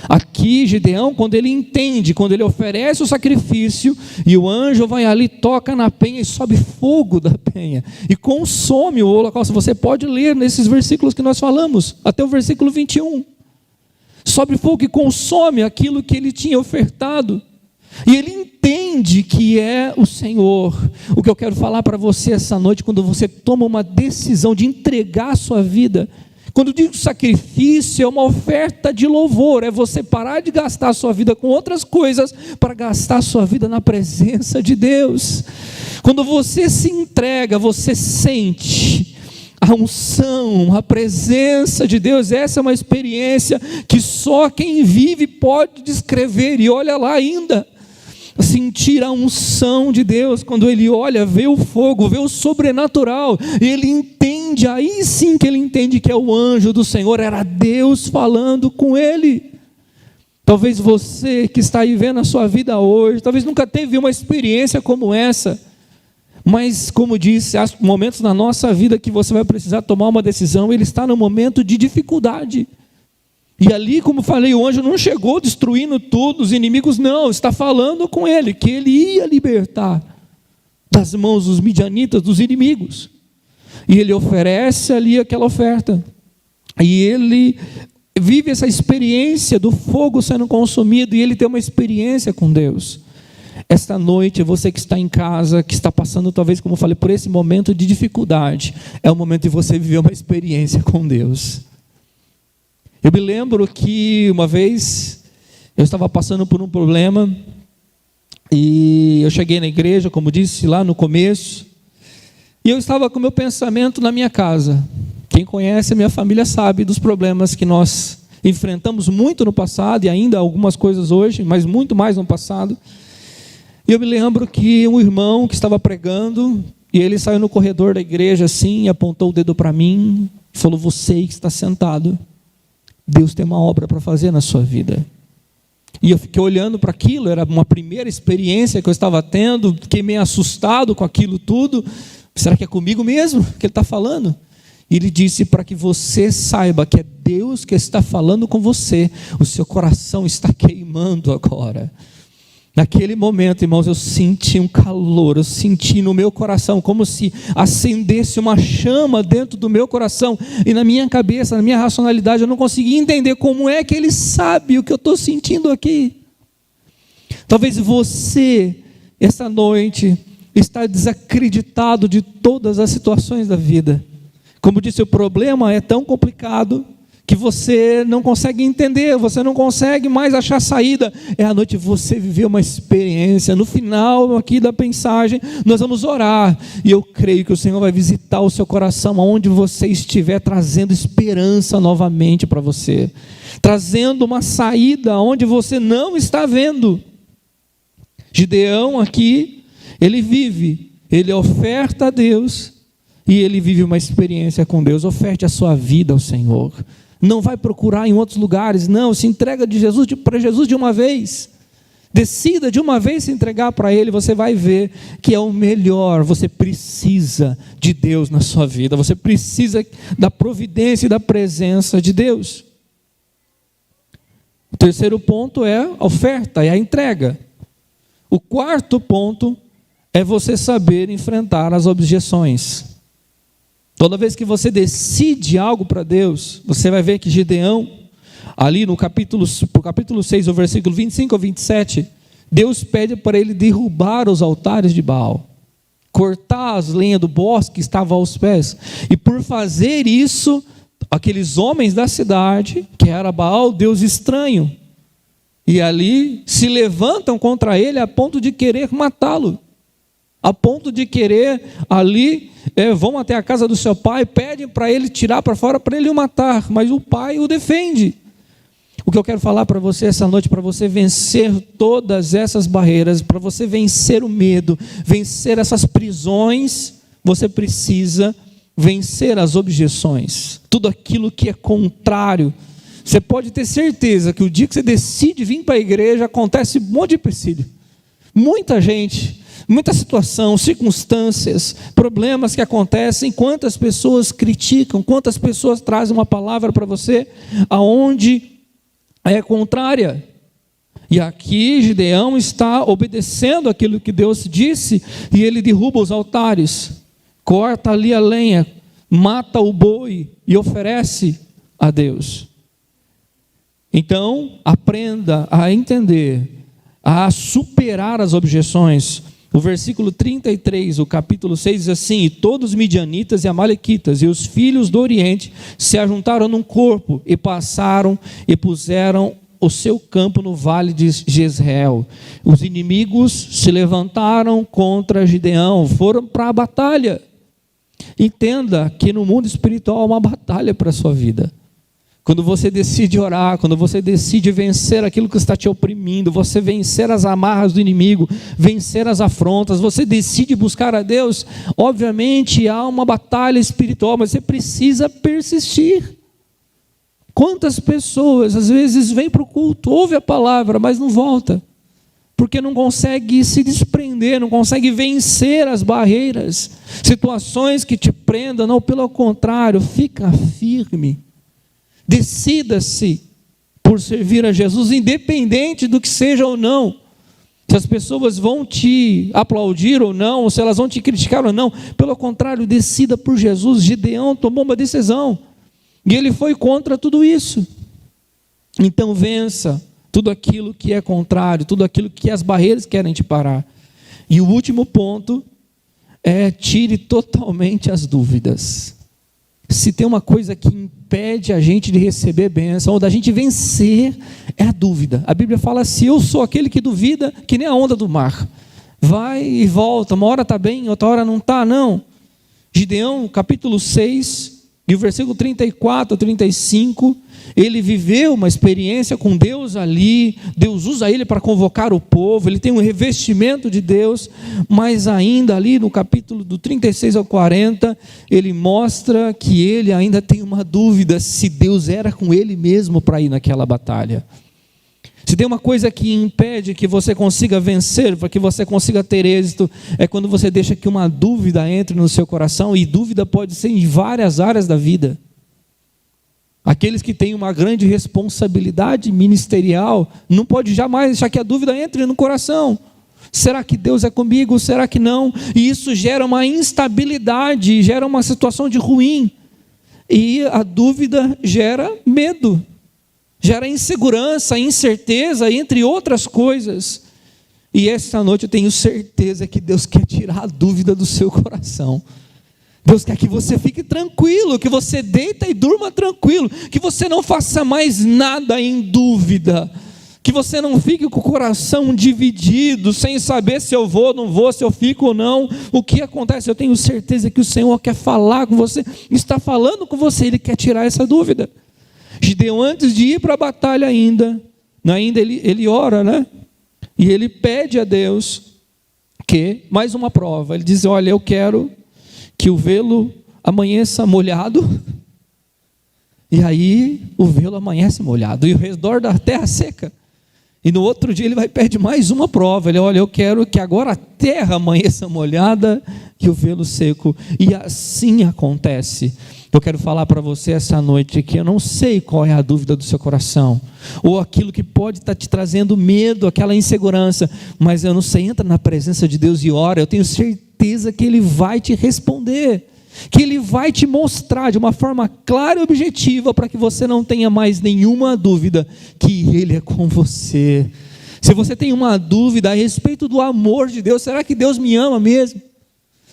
Aqui Gideão, quando ele entende, quando ele oferece o sacrifício, e o anjo vai ali, toca na penha e sobe fogo da penha e consome o holocausto. Você pode ler nesses versículos que nós falamos, até o versículo 21. Sobe fogo e consome aquilo que ele tinha ofertado, e ele entende que é o Senhor. O que eu quero falar para você essa noite, quando você toma uma decisão de entregar a sua vida, quando eu digo sacrifício, é uma oferta de louvor, é você parar de gastar a sua vida com outras coisas para gastar a sua vida na presença de Deus. Quando você se entrega, você sente a unção, a presença de Deus. Essa é uma experiência que só quem vive pode descrever, e olha lá ainda, sentir a unção de Deus. Quando ele olha, vê o fogo, vê o sobrenatural, e ele entende, aí sim que ele entende que é o anjo do Senhor, era Deus falando com ele. Talvez você que está aí vendo a sua vida hoje, talvez nunca teve uma experiência como essa, Mas, como disse, há momentos na nossa vida que você vai precisar tomar uma decisão. Ele está no momento de dificuldade. E ali, como falei, o anjo não chegou destruindo tudo, os inimigos não. Está falando com ele, que ele ia libertar das mãos dos midianitas, dos inimigos. E ele oferece ali aquela oferta. E ele vive essa experiência do fogo sendo consumido. E ele tem uma experiência com Deus. Esta noite, você que está em casa, que está passando talvez, como eu falei, por esse momento de dificuldade, é o momento de você viver uma experiência com Deus. Eu me lembro que uma vez eu estava passando por um problema e eu cheguei na igreja, como disse lá no começo, e eu estava com o meu pensamento na minha casa. Quem conhece a minha família sabe dos problemas que nós enfrentamos muito no passado e ainda algumas coisas hoje, mas muito mais no passado. E eu me lembro que um irmão que estava pregando, e ele saiu no corredor da igreja assim, apontou o dedo para mim, falou: você que está sentado, Deus tem uma obra para fazer na sua vida. E eu fiquei olhando para aquilo, era uma primeira experiência que eu estava tendo, fiquei meio assustado com aquilo tudo. Será que é comigo mesmo que ele está falando? E ele disse: para que você saiba que é Deus que está falando com você, o seu coração está queimando agora. Naquele momento, irmãos, eu senti um calor, eu senti no meu coração como se acendesse uma chama dentro do meu coração, e na minha cabeça, na minha racionalidade, eu não conseguia entender como é que ele sabe o que eu estou sentindo aqui. Talvez você, essa noite, está desacreditado de todas as situações da vida. Como disse, o problema é tão complicado que você não consegue entender, você não consegue mais achar saída. É a noite de você viver uma experiência. No final aqui da mensagem, nós vamos orar, e eu creio que o Senhor vai visitar o seu coração, aonde você estiver, trazendo esperança novamente para você, trazendo uma saída onde você não está vendo. Gideão aqui, ele vive, ele oferta a Deus, e ele vive uma experiência com Deus. Oferte a sua vida ao Senhor. Não vai procurar em outros lugares, não. Se entrega para Jesus de uma vez. Decida de uma vez se entregar para Ele. Você vai ver que é o melhor. Você precisa de Deus na sua vida. Você precisa da providência e da presença de Deus. O terceiro ponto é a oferta, é a entrega. O quarto ponto é você saber enfrentar as objeções. Toda vez que você decide algo para Deus, você vai ver que Gideão, ali no capítulo 6, o versículo 25 ao 27, Deus pede para ele derrubar os altares de Baal, cortar as lenhas do bosque que estava aos pés, e por fazer isso, aqueles homens da cidade, que era Baal, Deus estranho, e ali se levantam contra ele a ponto de querer matá-lo, a ponto de querer ali, vão até a casa do seu pai, pedem para ele tirar para fora, para ele o matar, mas o pai o defende. O que eu quero falar para você essa noite, para você vencer todas essas barreiras, para você vencer o medo, vencer essas prisões, você precisa vencer as objeções, tudo aquilo que é contrário. Você pode ter certeza que o dia que você decide vir para a igreja, acontece um monte de empecilho, muita gente, muita situação, circunstâncias, problemas que acontecem. Quantas pessoas criticam, quantas pessoas trazem uma palavra para você aonde é contrária. E aqui Gideão está obedecendo aquilo que Deus disse, e ele derruba os altares, corta ali a lenha, mata o boi e oferece a Deus. Então, aprenda a entender, a superar as objeções. O versículo 33, o capítulo 6 diz assim: e todos os midianitas e amalequitas e os filhos do Oriente se ajuntaram num corpo e passaram e puseram o seu campo no vale de Jezreel. Os inimigos se levantaram contra Gideão, foram para a batalha. Entenda que no mundo espiritual há uma batalha para a sua vida. Quando você decide orar, quando você decide vencer aquilo que está te oprimindo, você vencer as amarras do inimigo, vencer as afrontas, você decide buscar a Deus, obviamente há uma batalha espiritual, mas você precisa persistir. Quantas pessoas às vezes vêm para o culto, ouve a palavra, mas não volta, porque não consegue se desprender, não consegue vencer as barreiras, situações que te prendam. Não, pelo contrário, fica firme, decida-se por servir a Jesus, independente do que seja ou não, se as pessoas vão te aplaudir ou não, se elas vão te criticar ou não. Pelo contrário, decida por Jesus. Gideão tomou uma decisão, e ele foi contra tudo isso. Então vença tudo aquilo que é contrário, tudo aquilo que as barreiras querem te parar. E o último ponto é: tire totalmente as dúvidas. Se tem uma coisa que impede a gente de receber bênção, ou da gente vencer, é a dúvida. A Bíblia fala: se eu sou aquele que duvida, que nem a onda do mar, vai e volta, uma hora está bem, outra hora não está, não. Gideão, capítulo 6, e o versículo 34 a 35, ele viveu uma experiência com Deus ali. Deus usa ele para convocar o povo, ele tem um revestimento de Deus, mas ainda ali no capítulo do 36 ao 40, ele mostra que ele ainda tem uma dúvida se Deus era com ele mesmo para ir naquela batalha. Se tem uma coisa que impede que você consiga vencer, para que você consiga ter êxito, é quando você deixa que uma dúvida entre no seu coração, e dúvida pode ser em várias áreas da vida. Aqueles que têm uma grande responsabilidade ministerial, não pode jamais deixar que a dúvida entre no coração. Será que Deus é comigo? Será que não? E isso gera uma instabilidade, gera uma situação de ruim. E a dúvida gera medo, gera insegurança, incerteza, entre outras coisas. E esta noite eu tenho certeza que Deus quer tirar a dúvida do seu coração. Deus quer que você fique tranquilo, que você deita e durma tranquilo, que você não faça mais nada em dúvida, que você não fique com o coração dividido, sem saber se eu vou ou não vou, se eu fico ou não. O que acontece? Eu tenho certeza que o Senhor quer falar com você, está falando com você, Ele quer tirar essa dúvida. Gideão, antes de ir para a batalha ainda ele ora, né? E ele pede a Deus que, mais uma prova, ele diz: olha, eu quero que o velo amanheça molhado. E aí o velo amanhece molhado, e o redor da terra seca. E no outro dia ele vai pedir mais uma prova. Ele: olha, eu quero que agora a terra amanheça molhada e o velo seco. E assim acontece. Eu quero falar para você essa noite que eu não sei qual é a dúvida do seu coração, ou aquilo que pode estar te trazendo medo, aquela insegurança, mas eu não sei. Entra na presença de Deus e ora. Eu tenho certeza que Ele vai te responder, que Ele vai te mostrar de uma forma clara e objetiva, para que você não tenha mais nenhuma dúvida que Ele é com você. Se você tem uma dúvida a respeito do amor de Deus, será que Deus me ama mesmo?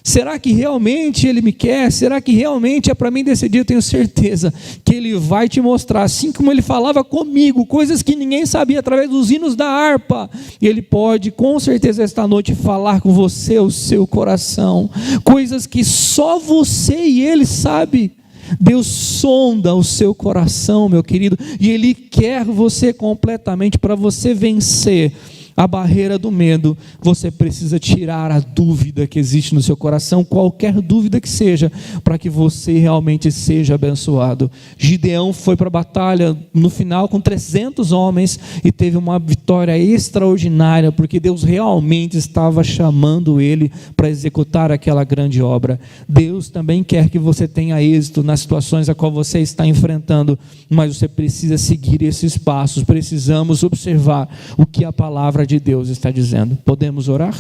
Será que realmente Ele me quer? Será que realmente é para mim decidir? Eu tenho certeza que Ele vai te mostrar, assim como Ele falava comigo, coisas que ninguém sabia através dos hinos da harpa. E Ele pode, com certeza, esta noite falar com você, o seu coração, coisas que só você e Ele sabe. Deus sonda o seu coração, meu querido, e Ele quer você completamente. Para você vencer a barreira do medo, você precisa tirar a dúvida que existe no seu coração, qualquer dúvida que seja, para que você realmente seja abençoado. Gideão foi para a batalha no final com 300 homens e teve uma vitória extraordinária, porque Deus realmente estava chamando ele para executar aquela grande obra. Deus também quer que você tenha êxito nas situações a qual você está enfrentando, mas você precisa seguir esses passos. Precisamos observar o que a palavra de Deus está dizendo. Podemos orar?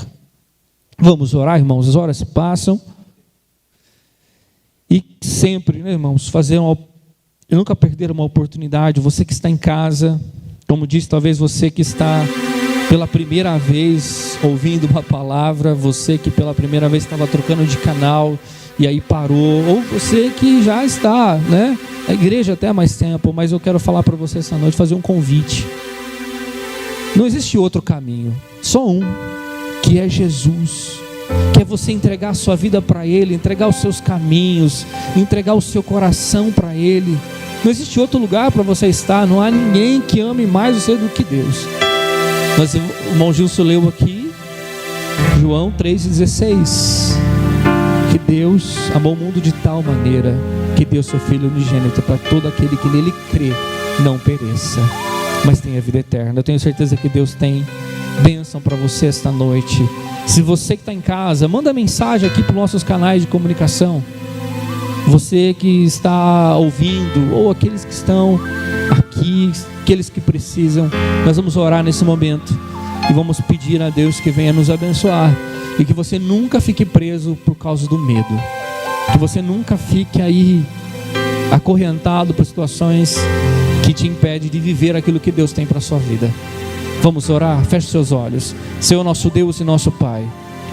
Vamos orar, irmãos. As horas passam e sempre, né, irmãos, nunca perder uma oportunidade. Você que está em casa, como disse, talvez você que está pela primeira vez ouvindo uma palavra, você que pela primeira vez estava trocando de canal e aí parou, ou você que já está, né, na igreja até há mais tempo, mas eu quero falar para você essa noite, fazer um convite. Não existe outro caminho, só um, que é Jesus, que é você entregar a sua vida para Ele, entregar os seus caminhos, entregar o seu coração para Ele. Não existe outro lugar para você estar, não há ninguém que ame mais você do que Deus. Mas o irmão Gilson leu aqui, João 3,16, que Deus amou o mundo de tal maneira, que deu seu Filho unigênito, para todo aquele que nele crê, não pereça, mas tem a vida eterna. Eu tenho certeza que Deus tem bênção para você esta noite. Se você que está em casa, manda mensagem aqui para os nossos canais de comunicação. Você que está ouvindo, ou aqueles que estão aqui, aqueles que precisam, nós vamos orar nesse momento e vamos pedir a Deus que venha nos abençoar, e que você nunca fique preso por causa do medo, que você nunca fique aí acorrentado por situações que te impedem de viver aquilo que Deus tem para a sua vida. Vamos orar? Feche seus olhos. Senhor, nosso Deus e nosso Pai,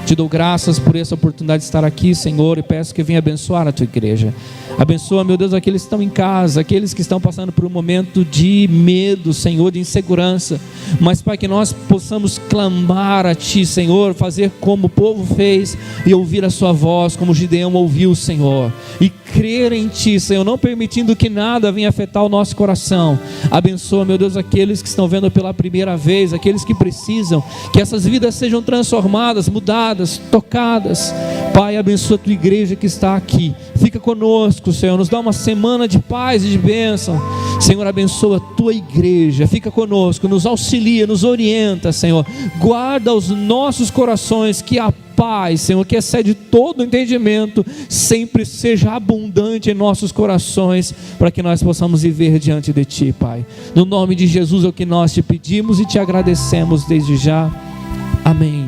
te dou graças por essa oportunidade de estar aqui, Senhor, e peço que venha abençoar a tua igreja. Abençoa, meu Deus, aqueles que estão em casa, aqueles que estão passando por um momento de medo, Senhor, de insegurança. Mas, Pai, que nós possamos clamar a Ti, Senhor, fazer como o povo fez e ouvir a Sua voz, como Gideão ouviu, Senhor, e crer em Ti, Senhor, não permitindo que nada venha afetar o nosso coração. Abençoa, meu Deus, aqueles que estão vendo pela primeira vez, aqueles que precisam, que essas vidas sejam transformadas, mudadas, tocadas. Pai, abençoa a Tua igreja que está aqui. Fica conosco, Senhor, nos dá uma semana de paz e de bênção. Senhor, abençoa a Tua igreja, fica conosco, nos auxilia, nos orienta, Senhor. Guarda os nossos corações, que a paz, Senhor, que excede todo entendimento, sempre seja abundante em nossos corações, para que nós possamos viver diante de Ti, Pai. No nome de Jesus é o que nós te pedimos e te agradecemos desde já. Amém.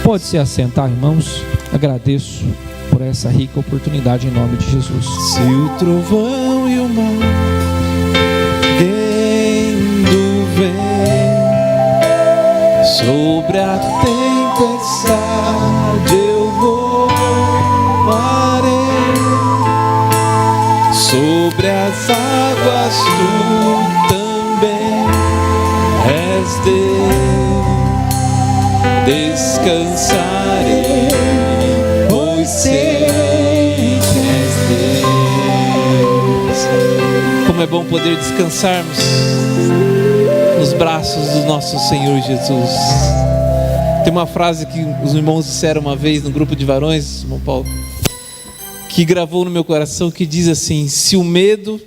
Pode se assentar, irmãos. Agradeço por essa rica oportunidade em nome de Jesus. Se o trovão e o mar ardendo vem sobre a tempestade, eu voarei sobre as águas, tu também és Deus. Descansarei, pois sei que és Deus. Como é bom poder descansarmos nos braços do nosso Senhor Jesus. Tem uma frase que os irmãos disseram uma vez no grupo de varões, irmão Paulo, que gravou no meu coração, que diz assim: se o medo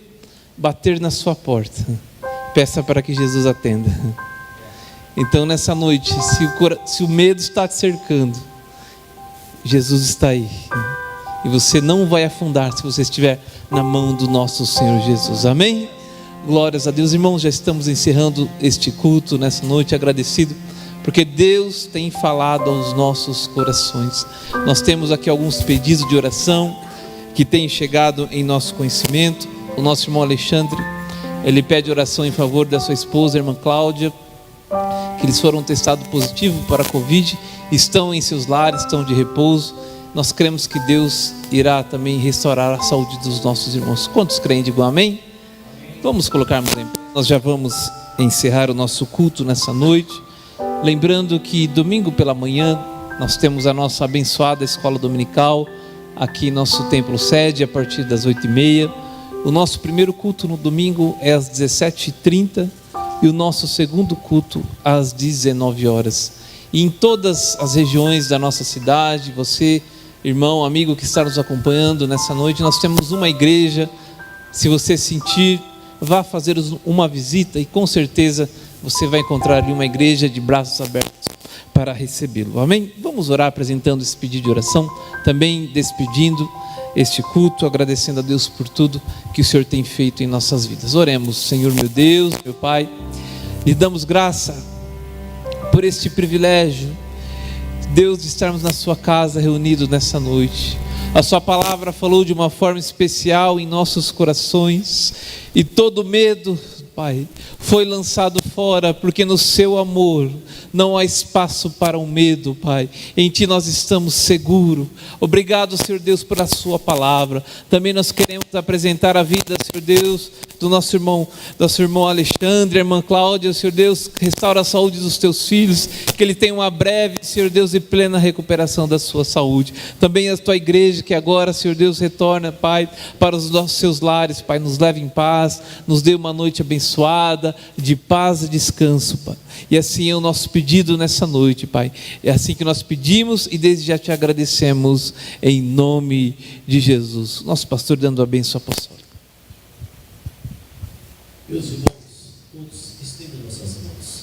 bater na sua porta, peça para que Jesus atenda. Então nessa noite, se o medo está te cercando, Jesus está aí, e você não vai afundar se você estiver na mão do nosso Senhor Jesus. Amém? Glórias a Deus. Irmãos, já estamos encerrando este culto nessa noite, agradecido porque Deus tem falado aos nossos corações. Nós temos aqui alguns pedidos de oração que têm chegado em nosso conhecimento. O nosso irmão Alexandre, ele pede oração em favor da sua esposa, a irmã Cláudia, que eles foram testados positivo para a Covid, estão em seus lares, estão de repouso. Nós cremos que Deus irá também restaurar a saúde dos nossos irmãos. Quantos creem? Digam amém. Vamos colocarmos em pé. Nós já vamos encerrar o nosso culto nessa noite, lembrando que domingo pela manhã nós temos a nossa abençoada escola dominical aqui em nosso templo sede, a partir das 8h30. O nosso primeiro culto no domingo é às 17h30 e o nosso segundo culto às 19 horas. E em todas as regiões da nossa cidade, você, irmão, amigo que está nos acompanhando nessa noite, nós temos uma igreja. Se você sentir, vá fazer uma visita e com certeza você vai encontrar ali uma igreja de braços abertos para recebê-lo. Amém? Vamos orar apresentando esse pedido de oração, também despedindo este culto, agradecendo a Deus por tudo que o Senhor tem feito em nossas vidas. Oremos. Senhor meu Deus, meu Pai, lhe damos graça por este privilégio, Deus, de estarmos na sua casa reunidos nessa noite. A sua palavra falou de uma forma especial em nossos corações, e todo medo, Pai, foi lançado fora, porque no seu amor não há espaço para o medo, Pai. Em Ti nós estamos seguros. Obrigado, Senhor Deus, pela sua palavra. Também nós queremos apresentar a vida, Senhor Deus, do nosso irmão Alexandre, a irmã Cláudia. Senhor Deus, restaura a saúde dos teus filhos, que ele tenha uma breve, Senhor Deus, e plena recuperação da sua saúde. Também a tua igreja, que agora, Senhor Deus, retorna, Pai, para os nossos seus lares, Pai, nos leve em paz, nos dê uma noite abençoada, de paz e descanso, Pai. E assim é o nosso pedido nessa noite, Pai. É assim que nós pedimos e desde já te agradecemos, em nome de Jesus. Nosso pastor dando a bênção apostólica. Meus irmãos, todos estendam nossas mãos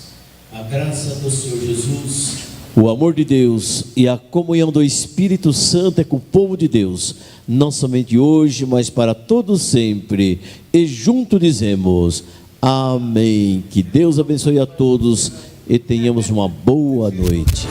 A graça do Senhor Jesus, o amor de Deus e a comunhão do Espírito Santo é com o povo de Deus, não somente hoje, mas para todos sempre. E junto dizemos: amém. Que Deus abençoe a todos e tenhamos uma boa noite.